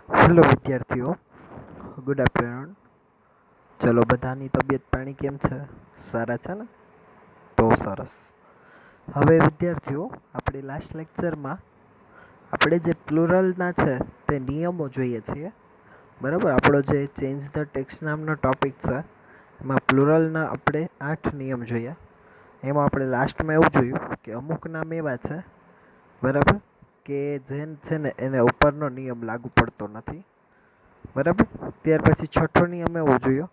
Hello વિદ્યાર્થીઓ, good afternoon. ચલો, બધાની તબિયત પાણી કેમ છે? સારા છે ને? તો સરસ. હવે વિદ્યાર્થીઓ, આપણે લાસ્ટ લેક્ચરમાં આપણે જે પ્લુરલના છે તે નિયમો જોઈએ છીએ. બરાબર, આપણો જે ચેન્જ ધ ટેક્સ્ટ નામનો ટોપિક છે એમાં પ્લુરલના આપણે 8 નિયમ જોયા. એમાં આપણે લાસ્ટમાં એવું જોયું કે અમુક નામ એવા છે, બરાબર, કે જેન છે ને એને ઉપરનો નિયમ લાગુ પડતો નથી. બરાબર, ત્યાર પછી છઠ્ઠો નિયમ એવો જોયો,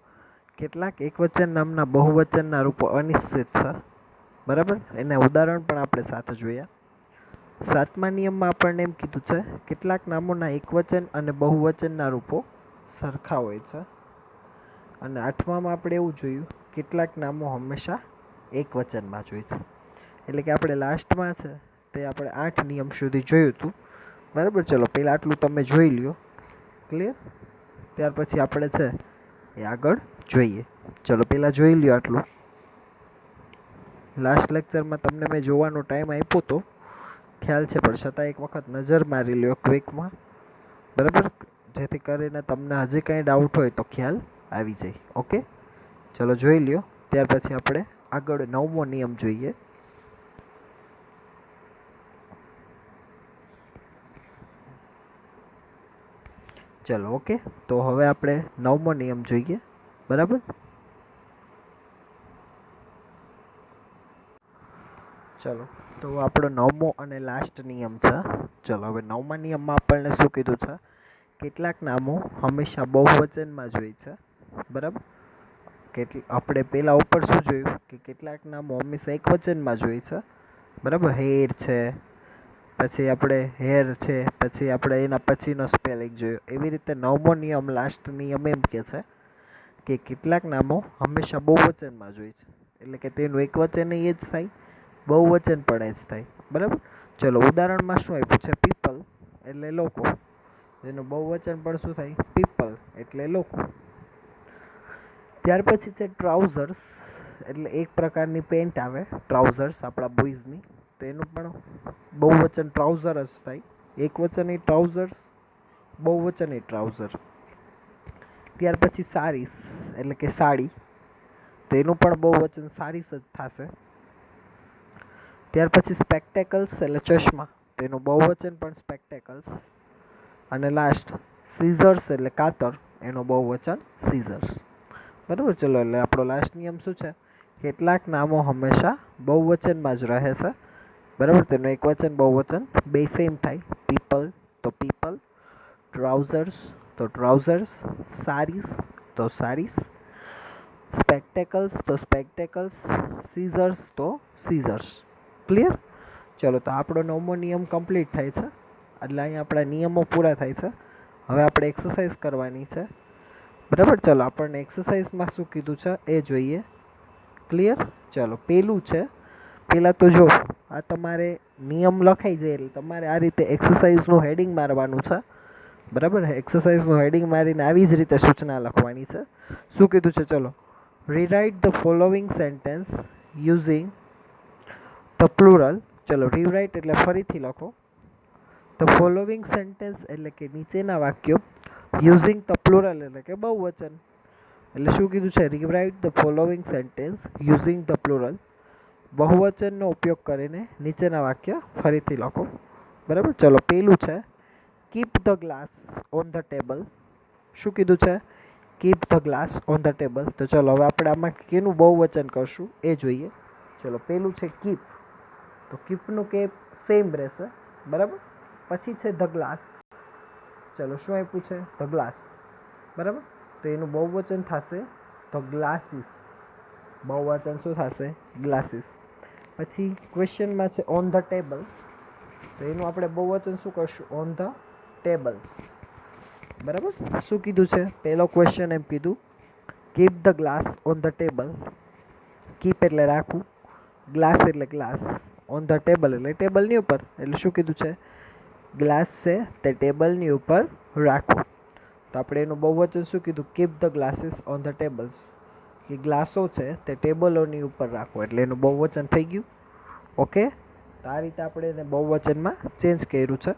કેટલાક એકવચન નામના બહુવચનના રૂપો અનિશ્ચિત છે. બરાબર, એના ઉદાહરણ પણ આપણે સાથે જોયા. સાતમા નિયમમાં આપણને એમ કીધું છે કેટલાક નામોના એકવચન અને બહુવચનના રૂપો સરખા હોય છે. અને આઠમામાં આપણે એવું જોયું કેટલાક નામો હંમેશા એકવચનમાં જ હોય છે. એટલે કે આપણે લાસ્ટમાં છે તે આપણે 8 નિયમ સુધી જોયું હતું. બરાબર, ચલો પહેલાં આટલું તમે જોઈ લ્યો. ક્લિયર? ત્યાર પછી આપણે છે એ આગળ જોઈએ. ચલો પહેલાં જોઈ લ્યો આટલું. લાસ્ટ લેક્ચરમાં તમને મેં જોવાનો ટાઈમ આપ્યો હતો, ખ્યાલ છે, પણ છતાં એક વખત નજર મારી લ્યો ક્વિકમાં. બરાબર, જેથી કરીને તમને હજી કંઈ ડાઉટ હોય તો ખ્યાલ આવી જાય. ઓકે, ચલો જોઈ લ્યો. ત્યાર પછી આપણે આગળ 9મો નિયમ જોઈએ. ચલો ઓકે, તો હવે આપણે 9મો નિયમ જોઈએ. બરાબર, ચલો તો આપણો 9મો અને લાસ્ટ નિયમ છે. ચલો હવે 9મા નિયમમાં આપણને શું કીધું છે? કેટલાક નામો હંમેશા બહુવચનમાં જ હોય છે. બરાબર, આપણે પહેલાં ઉપર શું જોયું કે કેટલાક નામો હંમેશા એકવચનમાં જ હોય છે. બરાબર, હેર છે, પછી આપણે હેર છે, પછી આપણે એના પછીનો સ્પેલિંગ જોયો. એવી રીતે 9મો નિયમ લાસ્ટ નિયમ એમ કહે છે કે કેટલાક નામો હંમેશા બહુવચનમાં જ હોય છે. એટલે કે તેનું એકવચન એ જ થાય, બહુવચન પણ એ જ થાય. બરાબર, ચલો ઉદાહરણમાં શું આપ્યું છે? પીપલ એટલે લોકો, જેનું બહુવચન પણ શું થાય? પીપલ એટલે લોકો. ત્યાર પછી છે ટ્રાઉઝર્સ, એટલે એક પ્રકારની પેન્ટ આવે ટ્રાઉઝર્સ આપણા બોયઝની, તો એનું પણ બહુવચન ટ્રાઉઝર જ થાય. એકવચન એ ટ્રાઉઝર્સ, બહુવચન એ ટ્રાઉઝર. ત્યાર પછી સારીસ એટલે કે સાડી, તો એનું પણ બહુવચન સારીસ જ થશે. ત્યાર પછી સ્પેક્ટેકલ્સ એટલે ચશ્મા, તેનું બહુવચન પણ સ્પેક્ટેકલ્સ. અને લાસ્ટ સીઝર્સ એટલે કાતર, એનું બહુવચન સીઝર્સ. બરાબર, ચલો એટલે આપણો લાસ્ટ નિયમ શું છે? કેટલાક નામો હંમેશા બહુવચનમાં જ રહે છે. બરાબર, તેનું એકવચન બહુવચન બે સેમ થાય. પીપલ તો પીપલ, ટ્રાઉઝર્સ તો ટ્રાઉઝર્સ, સારીસ તો સારીસ, સ્પેક્ટેકલ્સ તો સ્પેક્ટેકલ્સ, સીઝર્સ તો સીઝર્સ. ક્લિયર? ચલો તો આપણો 9મો નિયમ કમ્પ્લીટ થાય છે. એટલે અહીંયા આપણા નિયમો પૂરા થાય છે. હવે આપણે એક્સરસાઇઝ કરવાની છે. બરાબર, ચલો આપણને એક્સરસાઇઝમાં શું કીધું છે એ જોઈએ. ક્લિયર? ચલો પહેલું છે, પહેલાં તો જો આ તમારે નિયમ લખાઈ જાય એટલે તમારે આ રીતે એક્સરસાઇઝનું હેડિંગ મારવાનું છે. બરાબર, એક્સરસાઇઝનું હેડિંગ મારીને આવી જ રીતે સૂચના લખવાની છે. શું કીધું છે? ચલો, rewrite the following sentence using the plural. ચલો રીરાઇટ એટલે ફરીથી લખો. ધ ફોલોવિંગ સેન્ટેન્સ એટલે કે નીચેના વાક્યો, યુઝિંગ ધ પ્લુરલ એટલે કે બહુવચન. એટલે શું કીધું છે? Rewrite the following sentence using the plural, બહુવચનનો ઉપયોગ કરીને નીચેના વાક્ય ફરીથી લખો. બરાબર, ચલો પહેલું છે keep the glass on the table. શું કીધું છે? Keep the glass on the table. તો ચલો હવે આપણે આમાં કેનું બહુવચન કરશું એ જોઈએ. ચલો પહેલું છે કીપ, તો કીપનું કે સેમ રહેશે. બરાબર, પછી છે ધ ગ્લાસ. ચલો શું આપ્યું છે? The glass. બરાબર, તો એનું બહુવચન થશે ધ ગ્લાસીસ. બહુવચન શું થશે? ગ્લાસીસ. પછી ક્વેશ્ચનમાં છે ઓન ધ ટેબલ, તો એનું આપણે બહુવચન શું કરશું? On the tables. બરાબર, શું કીધું છે? પહેલો ક્વેશ્ચન એમ કીધું keep the glass on the table. Keep એટલે રાખવું, ગ્લાસ એટલે ગ્લાસ, ઓન ધ ટેબલ એટલે ટેબલની ઉપર. એટલે શું કીધું છે? ગ્લાસ છે તે ટેબલની ઉપર રાખવું. તો આપણે એનું બહુવચન શું કીધું? Keep the glasses on the tables, કે ગ્લાસો છે તે ટેબલોની ઉપર રાખો. એટલે એનું બહુવચન થઈ ગયું. ઓકે, તો આ રીતે આપણે એને બહુવચનમાં ચેન્જ કર્યું છે.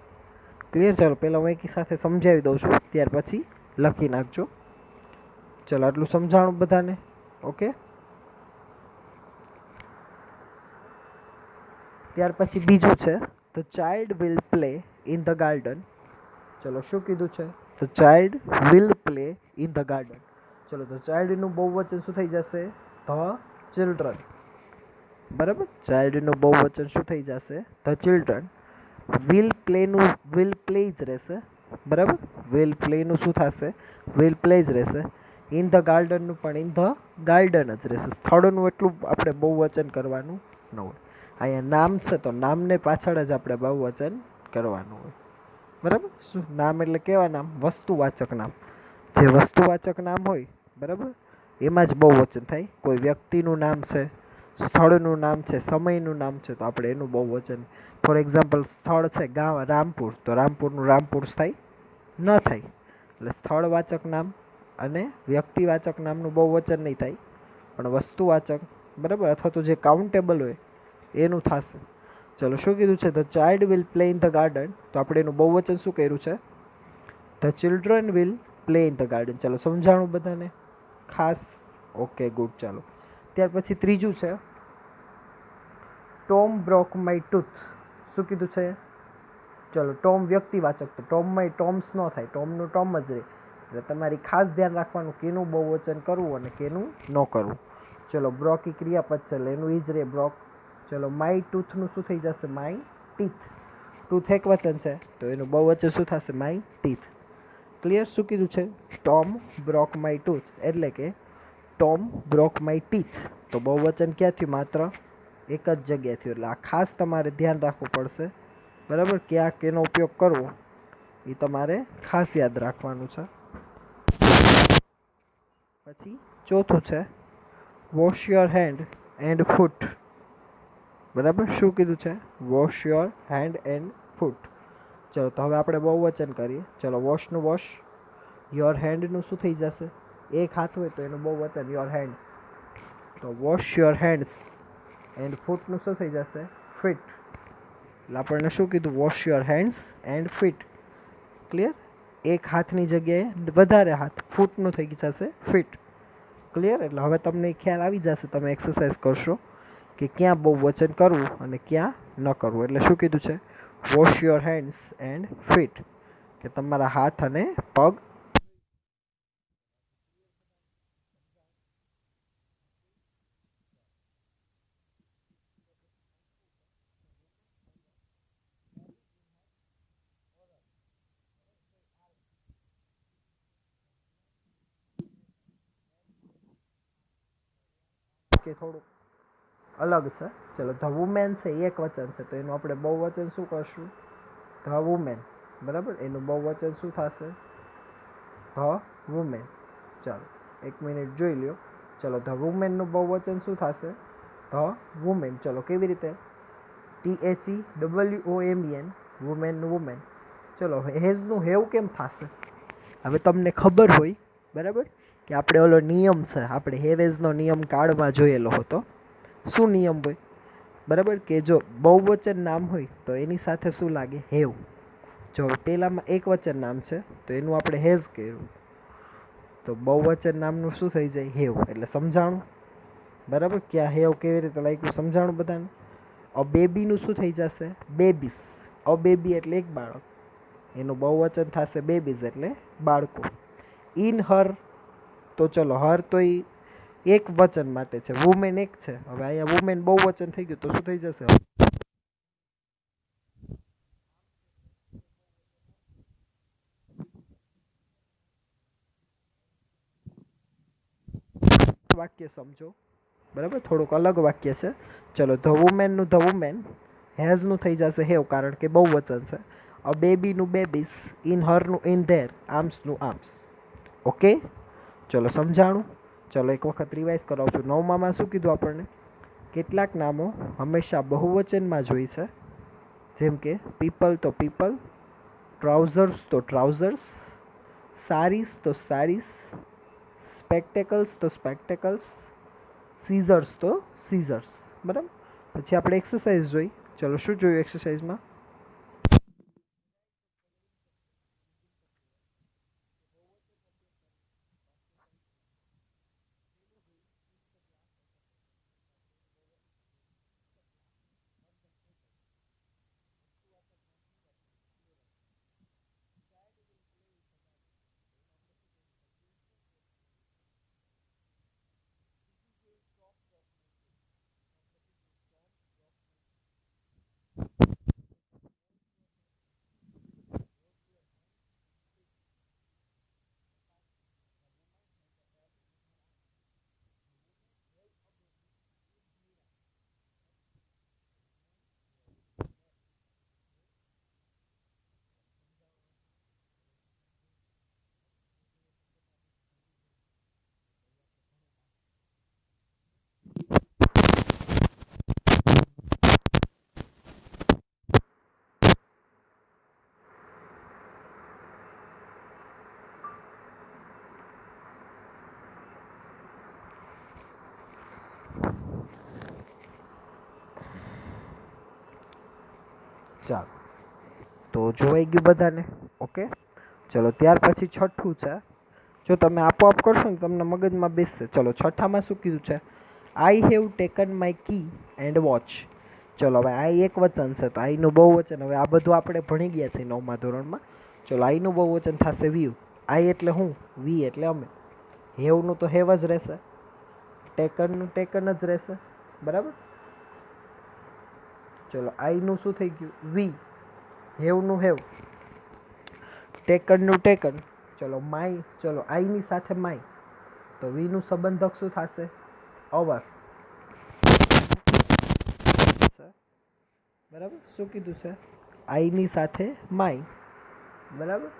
ક્લિયર? ચાલો પહેલાં હું એકી સાથે સમજાવી દઉં છું, ત્યાર પછી લખી નાખજો. ચાલો આટલું સમજાણું બધાને. ઓકે, ત્યાર પછી બીજું છે the child will play in the garden. ચલો શું કીધું છે? The child will play in the garden. ચલો તો ચાઇલ્ડનું બહુવચન શું થઈ જશે? The children. બરાબર, ચાઇલ્ડનું બહુવચન શું થઈ જશે? The children. વિલ પ્લેનું વિલ પ્લે જ રહેશે. બરાબર, વિલ પ્લેનું શું થશે? વિલ પ્લે જ રહેશે. ઇન ધ ગાર્ડનનું પણ ઇન ધ ગાર્ડન જ રહેશે. સ્થળનું એટલું આપણે બહુવચન કરવાનું ન હોય. અહીંયા નામ છે તો નામને પાછળ જ આપણે બહુવચન કરવાનું હોય. બરાબર, શું નામ એટલે કેવા નામ? વસ્તુવાચક નામ. જે વસ્તુવાચક નામ હોય, બરાબર, એમાં જ બહુવચન થાય. કોઈ વ્યક્તિનું નામ છે, સ્થળનું નામ છે, સમયનું નામ છે, તો આપણે એનું બહુવચન. ફોર એક્ઝામ્પલ, સ્થળ છે ગામ રામપુર, તો રામપુરનું રામપુર થાય? ન થાય. એટલે સ્થળવાચક નામ અને વ્યક્તિવાચક નામનું બહુવચન નહીં થાય, પણ વસ્તુવાચક, બરાબર, અથવા તો જે કાઉન્ટેબલ હોય એનું થશે. ચલો શું કીધું છે? The child will play in the garden. તો આપણે એનું બહુવચન શું કર્યું છે? The children will play in the garden. ચાલો સમજાણું બધાને ખાસ? Okay, good. ચાલો ત્યાર પછી ત્રીજું છે ટોમ બ્રોક માય ટૂથ. શું કીધું છે? ચલો ટોમ વ્યક્તિવાચક, તો ટોમમાં ટોમ્સ ન થાય, ટોમનું ટોમ જ રહે. એટલે તમારી ખાસ ધ્યાન રાખવાનું કેનું બહુવચન કરવું અને કેનું ન કરવું. ચલો બ્રોક એ ક્રિયાપદ છે એટલે એનું ઈ જ રહે, બ્રોક. ચલો માય ટૂથનું શું થઈ જશે? My teeth. ટૂથ એક વચન છે તો એનું બહુવચન શું થશે? My teeth. ક્લિયર? શું કીધું છે? ટોમ બ્રોક માય ટૂથ, એટલે કે ટોમ બ્રોક માય ટીથ. તો બહુવચન ક્યાં થયું? માત્ર એક જ જગ્યાએ થયું. એટલે આ ખાસ તમારે ધ્યાન રાખવું પડશે. બરાબર, ક્યાં કેનો ઉપયોગ કરવો એ તમારે ખાસ યાદ રાખવાનું છે. પછી ચોથું છે વોશ યોર હેન્ડ એન્ડ ફૂટ. બરાબર, શું કીધું છે? વોશ યોર હેન્ડ એન્ડ ફૂટ. ચલો તો હવે આપણે બહુવચન કરીએ. ચલો વોશનું વોશ, યોર હેન્ડનું શું થઈ જશે? એક હાથ હોય તો એનું બહુવચન યોર હેન્ડ્સ. તો વોશ યોર હેન્ડ્સ એન્ડ ફૂટનું શું થઈ જશે? ફીટ. એટલે આપણને શું કીધું? Wash your hands and feet. Clear? એક હાથની જગ્યાએ વધારે હાથ, ફૂટનું થઈ જશે ફીટ. ક્લિયર? એટલે હવે તમને ખ્યાલ આવી જશે, તમે એક્સરસાઇઝ કરશો કે ક્યાં બહુવચન કરવું અને ક્યાં ન કરવું. એટલે શું કીધું છે? Wash your hands and feet, કે તમારા હાથ અને પગ. કે થોડું અલગ છે. ચલો ધ વુમેન છે એક વચન છે તો એનું આપણે બહુવચન શું કરશું? The women. બરાબર, એનું બહુવચન શું થશે? The women. ચાલો એક મિનિટ જોઈ લ્યો. ચલો ધ વુમેનનું બહુવચન શું થશે? The women. ચલો કેવી રીતે? THEWOMEN, વુમેનનું વુમેન. ચલો હેઝનું હેવ કેમ થશે? હવે તમને ખબર હોય, બરાબર, કે આપણે ઓલો નિયમ છે, આપણે હેવેઝનો નિયમ કાળમાં જોયેલો હતો. શું નિયમ હોય? બરાબર, કે જો બહુવચન નામ હોય તો એની સાથે શું લાગે? હેવ. જો પેલામાં એક વચન નામ છે તો એનું આપણે હેઝ કર્યું, તો બહુવચન નામનું શું થઈ જાય? હેવ. એટલે સમજાણું? બરાબર, ક્યાં હેવ કેવી રીતે લાગ્યું? સમજાણું બધાને? અ બેબીનું શું થઈ જશે? બેબીસ. અ બેબી એટલે એક બાળક, એનું બહુવચન થશે બેબીઝ, એટલે બાળકો. ઇન હર, તો ચલો હર તો એ એક વચન માટે છે, વુમેન એક છે. હવે અહીંયા વુમેન બહુવચન થઈ ગયું તો શું થઈ જશે? વાક્ય સમજો. બરાબર, થોડુંક અલગ વાક્ય છે. ચલો ધ વુમેનનું ધ વુમેન, હેઝનું થઈ જશે હેવ, કારણ કે બહુવચન છે. અ બેબીનું બેબીસ, ઇન હરનું ઇન ધેર, આર્મ્સનું આર્મ્સ. ઓકે, ચલો સમજાણું. ચલો એક વખત રિવાઇઝ કરાવું છું. નવમામાં શું કીધું આપણને? કેટલાક નામો હંમેશા બહુવચનમાં જ હોય છે, જેમ કે પીપલ તો પીપલ, ટ્રાઉઝર્સ તો ટ્રાઉઝર્સ, સારીસ તો સારીસ, સ્પેક્ટેકલ્સ તો સ્પેક્ટેકલ્સ, સીઝર્સ તો સીઝર્સ. બરાબર, પછી આપણે એક્સરસાઇઝ જોઈ. ચલો શું જોયું એક્સરસાઇઝમાં? ચાલો, તો જોવાઈ ગયું બધાને. ઓકે, ચલો ત્યાર પછી છઠ્ઠું છે. જો તમે આપોઆપ કરશો ને તમને મગજમાં બેસશે. ચલો છઠ્ઠામાં શું કીધું છે? I have taken my key and watch. ચલો હવે આઈ એક વચન છે તો આઈનું બહુવચન. હવે આ બધું આપણે ભણી ગયા છીએ 9મા ધોરણમાં. ચલો આઈનું બહુવચન થશે વ્યૂ. આઈ એટલે હું, વી એટલે અમે. હેવનું તો હેવ જ રહેશે, ટેકનનું ટેકન જ રહેશે. બરાબર. ચલો આઈનું શું થઈ ગયું? વી. હેવનું હેવ, ટેકનનું ટેકન. ચલો માય, ચલો આઈની સાથે માય તો વીનું સંબંધક શું થશે? અવર. બરાબર. શું કીધું છે? આઈની સાથે માય. બરાબર.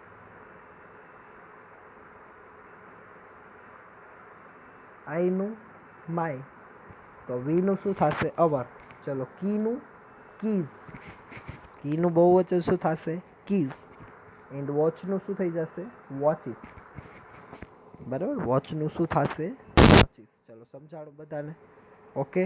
આઈનું માય તો વીનું શું થશે? અવર. ચલો કીનું કીઝ. કીનું બહુવચન શું થશે? કીઝ. એન્ડ વોચનું શું થઈ જશે? વોચિસ. બરાબર. વોચનું શું થશે? વોચિસ. ચલો સમજાણું બધાને. ઓકે.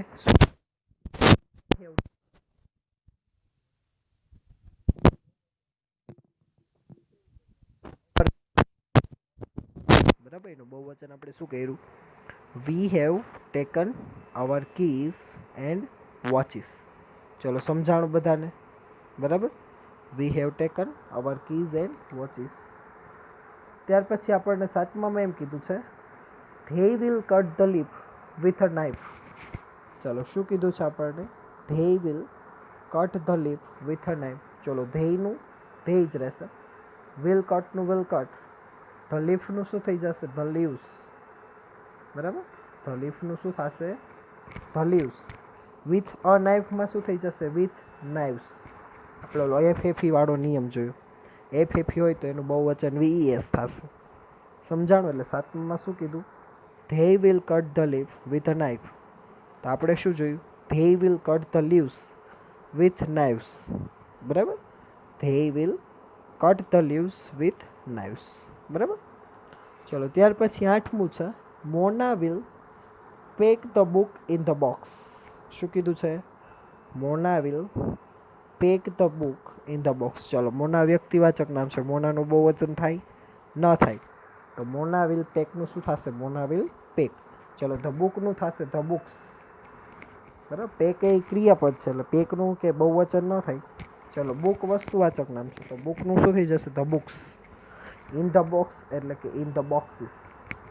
બરાબર. એનું બહુવચન આપણે શું કર્યું? We have taken our keys and watches. ચલો સમજાણું બધાને. બરાબર. We have taken our keys and watches. ત્યાર પછી આપણને 7મામાં એમ કીધું છે they will cut the leaf with a knife. ચલો શું કીધું છે આપણને? They will cut the leaf with a knife. ચલો ધેયનું ધે જ રહેશે, વિલ કટનું વિલ કટ, ધ લીફનું શું થઈ જશે? The leaves. બરાબર. ધ લીફનું શું થશે? The leaves. વિથ અ નાઇફમાં શું થઈ જશે? વિથ નાઇવ્સ. આપણો એફએફઈ વાળો નિયમ જોયો. એફએફઈ હોય તો એનું બહુવચન વીઈએસ થશે. સમજાણું? એટલે 7મામાં શું કીધું? They will cut the leaf with a knife. તો આપણે શું જોયું? They will cut the leaves with knives. બરાબર. They will cut the leaves with knives. બરાબર. ચલો ત્યાર પછી 8મું છે Mona will pack the book in the box. શું કીધું છે? Mona will pack the book in the box. ચલો મોના વ્યક્તિવાચક નામ છે, મોનાનું બહુવચન થાય? ન થાય. તો મોના વિલ પેકનું શું થશે? Mona will pack. ચલો ધ બુકનું થશે ધ બુક્સ. બરાબર. પેક એ ક્રિયાપદ છે એટલે પેકનું કે બહુવચન ન થાય. ચલો બુક વસ્તુવાચક નામ છે તો બુકનું શું થઈ જશે? The books. In the box એટલે કે ઇન ધ બોક્સિસ.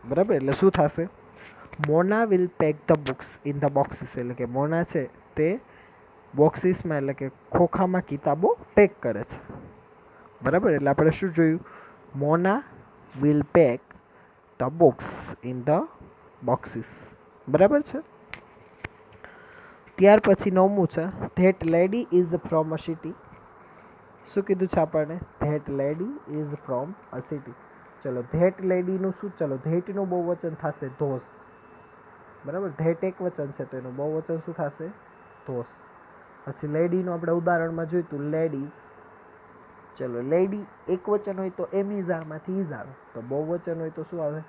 બરાબર. એટલે શું થશે? Mona will pack the books in the boxes એટલે કે મોના છે તે બોક્સિસમાં એટલે કે ખોખામાં કિતાબો પેક કરે છે. બરાબર. એટલે આપણે શું જોયું? Mona will pack the books in the boxes. બરાબર છે. ત્યાર પછી 9મું છે that lady is from a city. શું કીધું છે આપણને? That lady is from a city. ચલો ધેટ લેડીનું શું? ચલો ધેટનું બહુવચન થશે ધોસ. બરાબર. ધેટ એક વચન છે તો એનું બહુવચન શું થશે? ધોસ. પછી લેડીનું આપણે ઉદાહરણમાં જોયું હતું લેડીઝ. ચલો લેડી એક વચન હોય તો એમ ઇઝ આરમાંથી ઇઝ આવે, તો બહુવચન હોય તો શું આવે?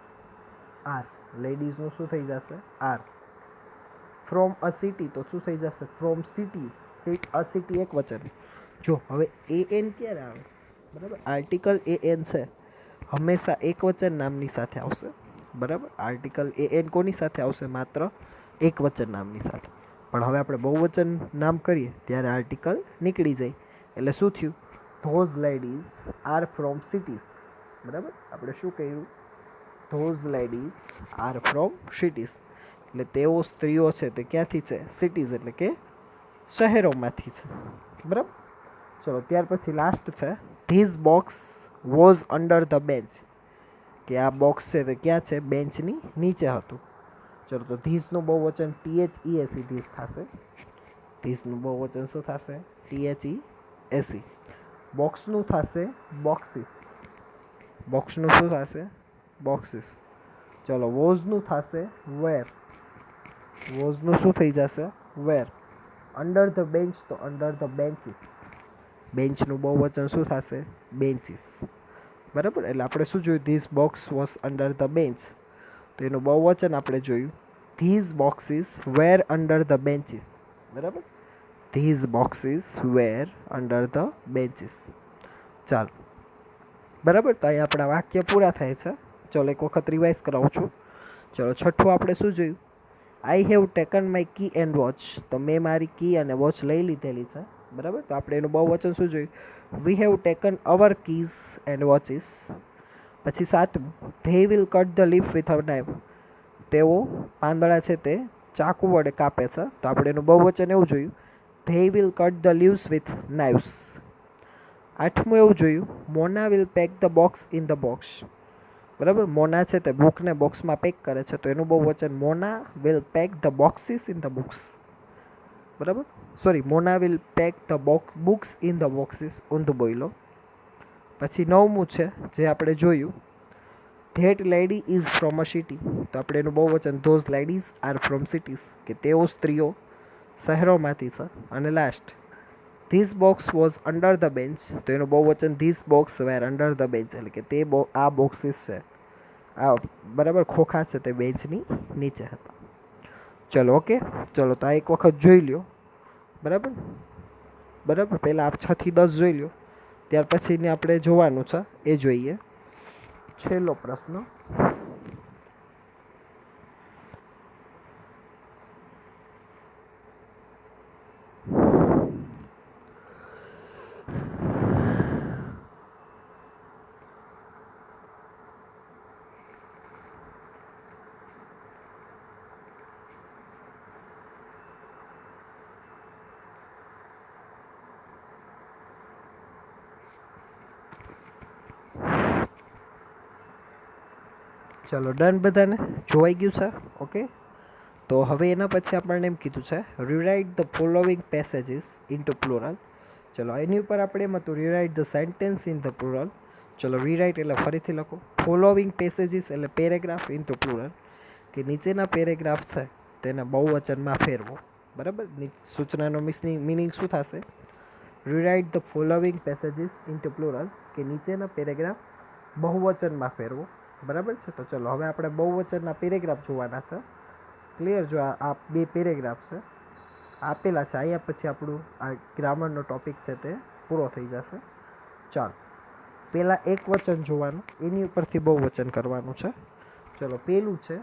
આર. લેડીઝનું શું થઈ જશે? આર. ફ્રોમ અ સિટી તો શું થઈ જશે? From cities. અ સિટી એક વચન. જો હવે એન ક્યારે આવે? બરાબર. આર્ટિકલ એન છે હંમેશા એક વચન નામની સાથે આવશે. બરાબર. આર્ટિકલ એન કોની સાથે આવશે? માત્ર એક વચન નામની સાથે. પણ હવે આપણે બહુવચન નામ કરીએ ત્યારે આર્ટિકલ નીકળી જાય. એટલે શું થયું? Those ladies are from cities. બરાબર. આપણે શું કહ્યું? Those ladies are from cities. એટલે તેઓ સ્ત્રીઓ છે તે ક્યાંથી છે? સિટીઝ એટલે કે શહેરોમાંથી છે. બરાબર. ચલો ત્યાર પછી લાસ્ટ છે these box was under the bench. કે આ બોક્સ છે તે ક્યાં છે? બેન્ચની નીચે હતું. ચલો તો ધીઝનું બહુવચન THESE ધીઝ થશે. ધીઝનું બહુવચન શું થશે? THESE. બોક્સનું થશે બોક્સિસ. બોક્સનું શું થશે? બોક્સિસ. ચલો વોઝનું થશે વેર. વોઝનું શું થઈ જશે? વેર. અંડર ધ બેન્ચ તો અંડર ધ બેન્ચીસ. બેન્ચનું બહુવચન શું થશે? બેન્ચીસ. બરાબર. એટલે આપણે શું જોયું? This box was under the bench. તો એનું બહુવચન આપણે જોયું these boxes were under the benches. બરાબર. These boxes were under the benches. ચાલો, બરાબર. તો અહીં આપણા વાક્ય પૂરા થાય છે. ચલો એક વખત રિવાઇઝ કરાવું છું. ચલો છઠ્ઠું આપણે શું જોયું? I have taken my key and watch. તો મેં મારી કી અને વોચ લઈ લીધેલી છે. બરાબર. તો આપણે એનું બહુવચન શું જોયું? We have taken our keys and watches. પછી સાતમું, they will cut the leaf with a knife. તેઓ પાંદડા છે તે ચાકુ વડે કાપે છે. તો આપણે એનું બહુવચન એવું જોયું, they will cut the leaves with knives. આઠમું એવું જોયું, Mona will pack the box in the box. બરાબર. મોના છે તે બુકને બોક્સમાં પેક કરે છે. તો એનું બહુવચન Mona will pack the boxes in the books. બરાબર. Sorry, Mona will pack the books in the boxes. ઊંધું બોલ્યો. પછી નવમું છે જે આપણે જોયું, that lady is from a city. તો આપણે એનું બહુવચન those ladies are from cities, કે તેઓ સ્ત્રીઓ શહેરોમાંથી છે. અને last, this box was under the bench. તો એનું બહુવચન this box were under the bench, એટલે કે તે આ બોક્સીસ છે, આ બરાબર ખોખા છે તે બેન્ચની નીચે હતા. ચલો ઓકે. ચલો તો આ એક વખત જોઈ લ્યો. બરાબર. બરાબર. પહેલાં આપ 6 થી 10 જોઈ લ્યો. ત્યાર પછીને આપણે જોવાનું છે એ જોઈએ. છેલ્લો પ્રશ્ન, ચલો ડન. બધાને જોવાઈ ગયું છે? ઓકે. તો હવે એના પછી આપણને એમ કીધું છે, rewrite the following passages into plural. ચલો એની ઉપર આપણે એમ હતું, rewrite the sentence in the plural. ચલો રીરાઇટ એટલે ફરીથી લખો. ફોલોવિંગ પેસેજીસ એટલે પેરેગ્રાફ ઇન્ટુ પ્લુરલ, કે નીચેના પેરેગ્રાફ છે તેને બહુવચનમાં ફેરવો. બરાબર. સૂચનાનો મિનિંગ શું થશે? Rewrite the following passages into plural, કે નીચેના પેરેગ્રાફ બહુવચનમાં ફેરવો. બરાબર છે. તો ચલો હવે આપણે બહુવચનના પેરેગ્રાફ જોવાના છે. ક્લિયર? જો આ બે પેરેગ્રાફ છે આપેલા છે અહીંયા, પછી આપણું આ ગ્રામરનો ટોપિક છે તે પૂરો થઈ જશે. ચાલો, પહેલાં એક વચન જોવાનું, એની ઉપરથી બહુવચન કરવાનું છે. ચલો પહેલું છે,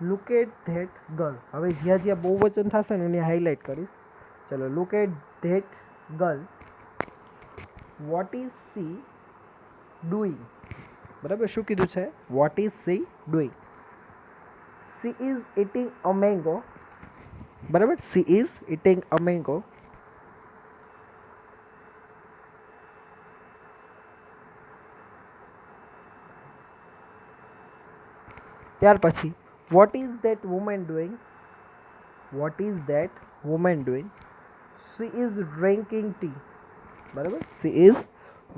લુક એટ ધેટ ગર્લ. હવે જ્યાં જ્યાં બહુવચન થશે ને એને હાઇલાઇટ કરીશ. ચલો, look at that girl, what is she doing. બરાબર. શું કીધું છે? What is she doing? She is eating a mango. બરાબર. She is eating a mango. ત્યાર પછી, what is that woman doing? What is that woman doing? She is drinking tea. બરાબર. She is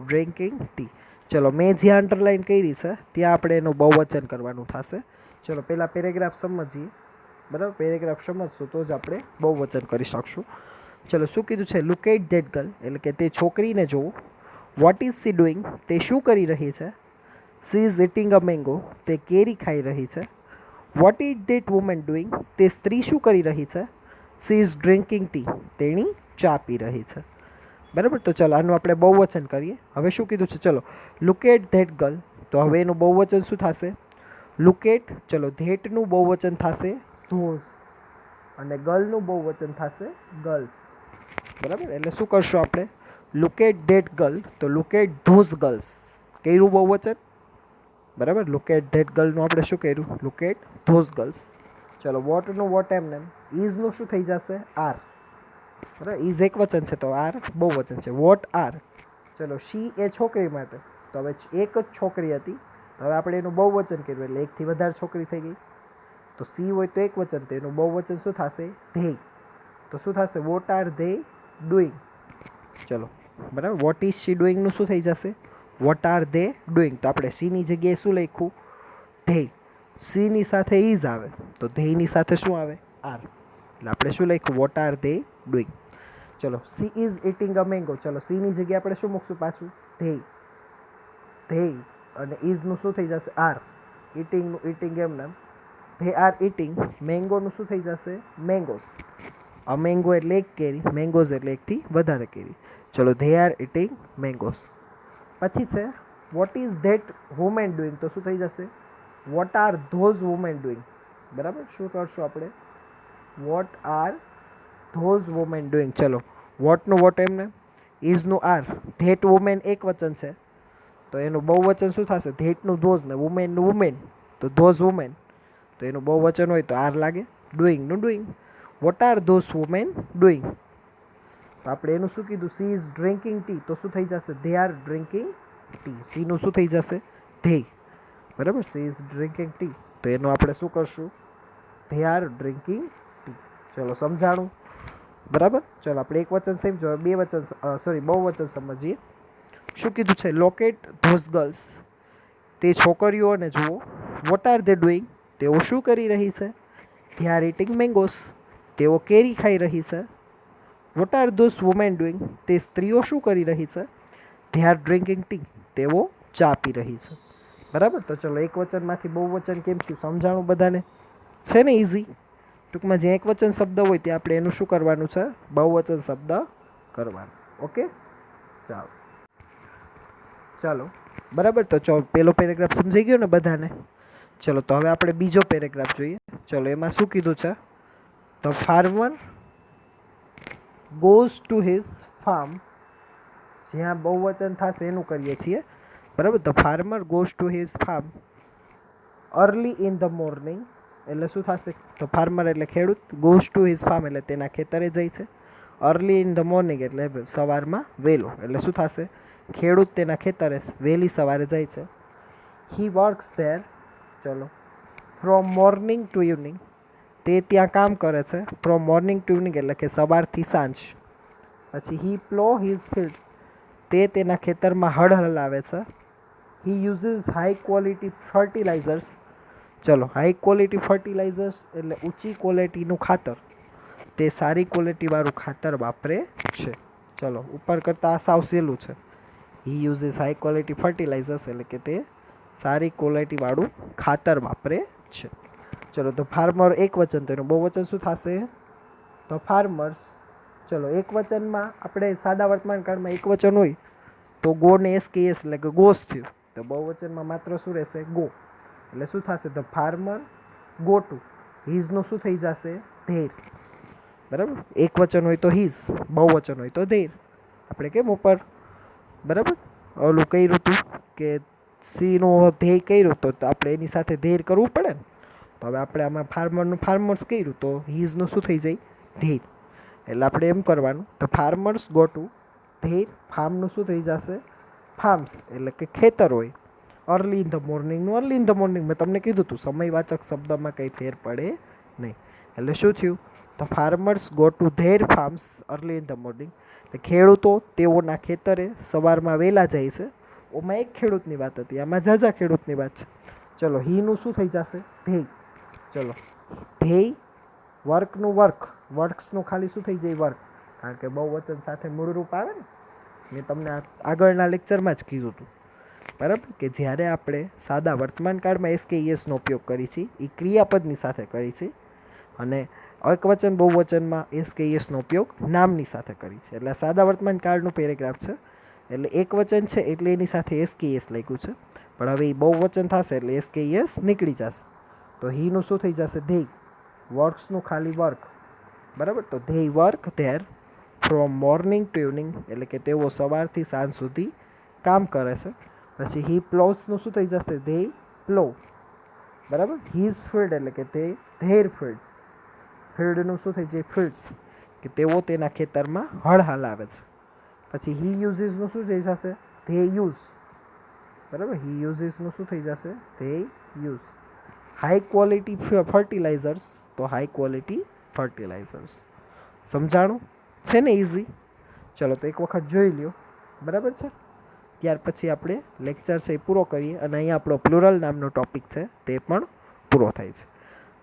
drinking tea. ચલો મેં જ્યાં underline કરી છે ત્યાં આપણે એનું બહુવચન કરવાનું થશે. ચલો પહેલાં પેરેગ્રાફ સમજીએ. બરાબર. પેરેગ્રાફ સમજશું તો જ આપણે બહુવચન કરી શકશું. ચલો શું કીધું છે? લુક એટ ધેટ ગર્લ, એટલે કે તે છોકરીને જોવો. What is she doing? તે શું કરી રહી છે? She is eating a mango, તે કેરી ખાઈ રહી છે. What is that woman doing? તે સ્ત્રી શું કરી રહી છે? સી ઇઝ ડ્રિંકિંગ ટી, તેણી ચા પી રહી છે. બરાબર. તો ચલો આનું આપણે બહુવચન કરીએ. હવે શું કીધું છે? ચલો, લુક એટ ધેટ ગર્લ. તો હવે એનું બહુવચન શું થશે? Look at. ચલો ધેટનું બહુવચન થશે ધોઝ, અને ગર્લનું બહુવચન થશે ગર્લ્સ. બરાબર. એટલે શું કરશું આપણે? લુક એટ ધેટ ગર્લ, તો લુક એટ ધોઝ ગર્લ્સ. કર્યું બહુવચન? બરાબર. લુક એટ ધેટ ગર્લનું આપણે શું કર્યું? Look at those girls. ચલો વોટનું વોટ એમને. ઇઝનું શું થઈ જશે? આર. બરાબર. ઇઝ એક વચન છે તો આર બહુવચન છે. What R. ચલો શી એ છોકરી માટે. તો હવે એક જ છોકરી હતી, હવે આપણે એનું બહુવચન કર્યું એટલે એકથી વધારે છોકરી થઈ ગઈ. તો સી હોય તો એક વચન, તો એનું બહુવચન શું થશે? ધે. તો શું થશે? Vote are they doing. ચલો બરાબર. વોટ ઇઝ શી ડુઈંગનું શું થઈ જશે? What are they doing. તો આપણે સીની જગ્યાએ શું લખ્યું? ધે. સીની સાથે ઇઝ આવે તો ધેની સાથે શું આવે? આર. એટલે આપણે શું લખ્યું? What are they doing. ચલો she is eating a mango. ચલો સીની જગ્યાએ આપણે શું મૂકશું પાછું? ધે. ધે અને ઇઝનું શું થઈ જશે? આર. ઇટિંગનું ઇટિંગ એમ નામ. ધે આર ઇટિંગ મેંગોનું શું થઈ જશે? મેંગોસ. અ મેંગો એટલે એક કેરી, મેંગોઝ એટલે એકથી વધારે કેરી. ચલો, ધે આર ઇટિંગ મેંગોઝ. પછી છે what is that woman doing, તો શું થઈ જશે what are those women doing. બરાબર, શું કરશું આપણે what are those women doing. ચલો, વોટનું વોટ એમને, ઇઝનું આર, ધેટ વુમેન એક વચન છે તો એનું બહુવચન શું થશે ધેટનું ધોઝ ને વુમેનનું વુમેન, તો ધોઝ વુમેન. તો એનું બહુવચન હોય તો આર લાગે, ડુઈંગનું doing. What are those women doing. તો આપણે એનું શું કીધું સી ઇઝ ડ્રિંકિંગ ટી, તો શું થઈ જશે ધે આર ડ્રિંકિંગ ટી. સીનું શું થઈ જશે ધે. બરાબર, સી ઇઝ ડ્રિંકિંગ ટી, તો એનું આપણે શું કરશું ધે આર ડ્રિંકિંગ ટી. ચલો, સમજાણું. બરાબર, ચલો આપણે એક વચન સમજો, બે વચન બહુવચન સમજીએ. શું કીધું છે લોકેટ ધોઝ ગર્લ્સ, તે છોકરીઓને જુઓ. વોટ આર ધે ડુઈંગ, તેઓ શું કરી રહી છે. ધે આર ઇટિંગ મેંગોસ, તેઓ કેરી ખાઈ રહી છે. What are those women doing, તે સ્ત્રીઓ શું કરી રહી છે. ધે આર ડ્રિંકિંગ ટી, તેઓ ચા પી રહી છે. બરાબર, તો ચલો એક વચનમાંથી બહુવચન કેમ થયું સમજાણું બધાને, છે ને ઇઝી. ટૂંકમાં જે એક વચન શબ્દ હોય ત્યાં આપણે એનું શું કરવાનું છે બહુવચન શબ્દ કરવાનું. ઓકે, ચાલો બરાબર. તો પેલો પેરેગ્રાફ સમજાઈ ગયો ને બધાને. ચલો, તો હવે આપણે બીજો પેરેગ્રાફ જોઈએ. ચલો, એમાં શું કીધું છે the farmer goes to his farm. જ્યાં બહુવચન થશે એનું કરીએ છીએ. બરાબર, the farmer goes to his farm early in the morning, એટલે શું થશે તો ફાર્મર એટલે ખેડૂત, ગોઝ ટુ હિઝ ફાર્મ એટલે તેના ખેતરે જાય છે. અર્લી ઇન ધ મોર્નિંગ એટલે સવારમાં વહેલો, એટલે શું થશે ખેડૂત તેના ખેતરે વહેલી સવારે જાય છે. હી વર્ક્સ ધેર, ચલો, ફ્રોમ મોર્નિંગ ટુ ઇવનિંગ, તે ત્યાં કામ કરે છે. ફ્રોમ મોર્નિંગ ટુ ઇવનિંગ એટલે કે સવારથી સાંજ. પછી હી પ્લો હિઝ ફિલ્ડ, તે તેના ખેતરમાં હળ હલાવે છે. હી યુઝિસ હાઈ ક્વોલિટી ફર્ટિલાઇઝર્સ, ચલો, હાઈ ક્વોલિટી ફર્ટિલાઇઝર્સ એટલે ઊંચી ક્વોલિટીનું ખાતર, તે સારી ક્વોલિટીવાળું ખાતર વાપરે છે. ચલો, ઉપર કરતાં આ સાવ સહેલું છે. હી યુઝિસ હાઈ ક્વોલિટી ફર્ટિલાઇઝર્સ એટલે કે તે સારી ક્વોલિટીવાળું ખાતર વાપરે છે. ચલો, તો ફાર્મર એક વચન, તો એનું બહુવચન શું થશે તો ફાર્મર્સ. ચલો, એક વચનમાં આપણે સાદા વર્તમાન કાળમાં એક વચન હોય તો ગો ને એસ કે એસ એટલે કે ગોસ થયું. તો બહુવચનમાં માત્ર શું રહેશે ગો, એટલે શું થશે ધ ફાર્મર ગો ટુ. હિઝનું શું થઈ જશે ધેર. બરાબર, એક વચન હોય તો હિઝ, બહુવચન હોય તો ધેર. આપણે કેમ ઉપર બરાબર ઓલું કર્યું હતું કે સીનું ધ્યેય કર્યું તો આપણે એની સાથે ધેર કરવું પડે ને. તો હવે આપણે આમાં ફાર્મર્સ કર્યું તો હિઝનું શું થઈ જાય ધેર. એટલે આપણે એમ કરવાનું the farmers go to their ફાર્મનું શું થઈ જશે ફાર્મ્સ એટલે કે ખેતર હોય. અર્લી ઇન ધ મોર્નિંગનું અર્લી ઇન ધ મોર્નિંગ મેં તમને કીધું હતું સમયવાચક શબ્દમાં કંઈ ફેર પડે નહીં. એટલે શું થયું the farmers go to there farms early in the morning, એટલે ખેડૂતો તેઓના ખેતરે સવારમાં વહેલા જાય છે. ઓમાં એક ખેડૂતની વાત હતી, આમાં ઝાઝા ખેડૂતની વાત છે. ચલો, હીનું શું થઈ જશે ધ્યેય. ચલો, ધ્યેય વર્કનું વર્ક, વર્ક્સનું ખાલી શું થઈ જાય વર્ક, કારણ કે બહુવચન સાથે મૂળરૂપ આવે ને. મેં તમને આગળના લેક્ચરમાં જ કીધું હતું બરાબર કે જ્યારે આપણે સાદા વર્તમાન કાળમાં એસ કે ઈએસનો ઉપયોગ કરી છીએ એ ક્રિયાપદની સાથે કરી છે, અને એકવચન બહુવચનમાં એસ કે ઈએસનો ઉપયોગ નામની સાથે કરી છે. એટલે સાદા વર્તમાન કાળનું પેરેગ્રાફ છે, એટલે એક વચન છે એટલે એની સાથે એસ કે ઈએસ લખ્યું છે. પણ હવે એ બહુવચન થશે એટલે એસ કે ઈએસ નીકળી જશે. તો હીનું શું થઈ જશે ધ્યેય, વર્ક્સનું ખાલી વર્ક. બરાબર, તો ધ્યેય work there from morning to evening એટલે કે તેઓ સવારથી સાંજ સુધી કામ કરે છે. પછી હી પ્લોઝનું શું થઈ જશે ધ્યેય પ્લો. બરાબર, હીઝ ફિલ્ડ એટલે કે તે ધેર ફિલ્ડ્સ, ફિલ્ડનું શું થઈ જાય ફિલ્ડ્સ, કે તેઓ તેના ખેતરમાં હળ હલાવે છે. પછી હી યુઝિસનું શું થઈ જશે ધે યુઝ. બરાબર, હી યુઝિસનું શું થઈ જશે they use. High quality fertilisers, તો હાઈ ક્વોલિટી ફર્ટિલાઇઝર્સ. સમજાણું છે ને ઇઝી. ચલો, તો એક વખત જોઈ લ્યો. બરાબર છે, ત્યાર પછી આપણે લેક્ચર છે એ પૂરો કરીએ અને અહીંયા આપણો પ્લુરલ નામનો ટોપિક છે તે પણ પૂરો થાય છે.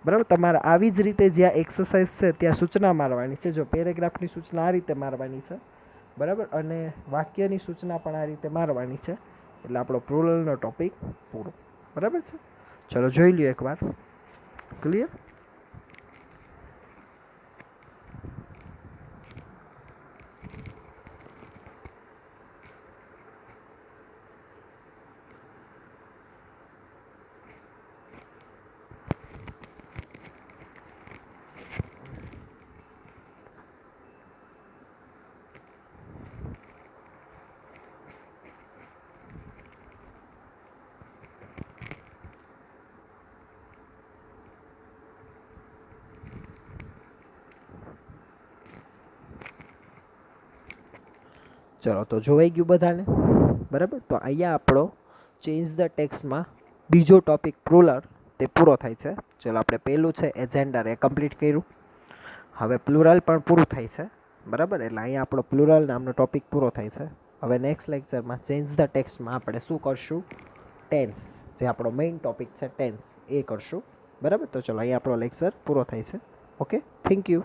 બરાબર, તમારે આવી જ રીતે જ્યાં એક્સરસાઇઝ છે ત્યાં સૂચના મારવાની છે. જો પેરેગ્રાફની સૂચના આ રીતે મારવાની છે બરાબર, અને વાક્યની સૂચના પણ આ રીતે મારવાની છે. એટલે આપણો પ્લુરલનો ટોપિક પૂરો. બરાબર છે, ચલો જોઈ લ્યો એકવાર. ક્લિયર. ચલો તો જોવાઈ ગયું બધાને, બરાબર. તો અહીંયા આપણો ચેન્જ ધ ટેક્સ્ટમાં બીજો ટોપિક પ્લુરલ તે પૂરો થાય છે. ચલો આપણે પહેલું છે એજેન્ડર એ કમ્પ્લીટ કર્યું. હવે પ્લુરલ પણ પૂરું થાય છે, બરાબર. એટલે અહીંયા આપણો પ્લુરલ નામનો ટોપિક પૂરો થાય છે. હવે નેક્સ્ટ લેક્ચરમાં ચેન્જ ધ ટેક્સ્ટમાં આપણે શું કરશું? ટેન્સ, જે આપણો મેઇન ટોપિક છે ટેન્સ, એ કરશું, બરાબર. તો ચલો અહીંયા આપણો લેક્ચર પૂરો થાય છે. Okay, thank you.